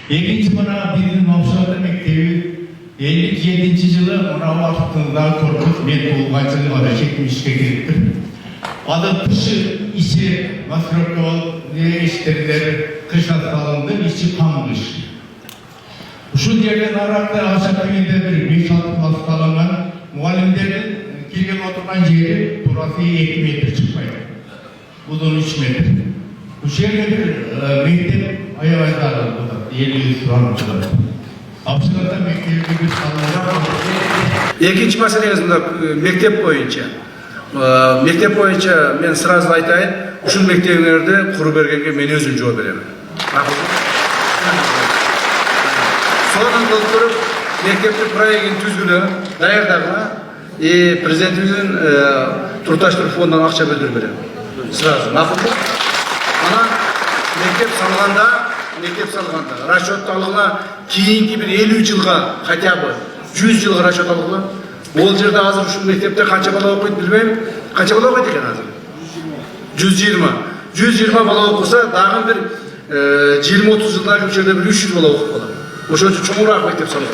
Екінші мына біздің Мавшалар мектебі 57 жылы мына уақытында құрылып, мен болған жылы 70-ке келіппін. Ада тұшы иші масрапқа болып, ештердер қышат салынды, иші қамғыш. Ұшыл жерден арақта ашақ дегенде бір 5-6 класс қаланған мұғалімдердің келген отырған жері турасы 2 метр шықпайды. Бұдан 3 метр. Бұл жерге бір мектеп аябайдағы болады, 50 сұранып шығады. Апшыларда мектепке бір салынған. Екінші мәселеңіз мектеп бойынша. Мектеп бойынша мен сразу айтайын, ушул мектептерді құру бергенге мен өзім жооп беремін. Содан қылып тұрып, мектептің проектін түзгілі, даярдағына президентіміздің Турташтыр фондынан ақша бөлдіріп беремін. Сразу, мақұл. Ана мектеп салғанда, расчетталығына кейінгі бір 50 жылға, хотя бы 100 жылға расчетталығы. Ол жерде азыр ушул мектепте қанша бала оқиды білмеймін. Қанша бала оқиды екен азыр? 120 бала оқыса, дағын бір 20-30 жылдағы жерде бір 300 бала оқып қалады. Ошон үчүн чоңураак мектеп салган.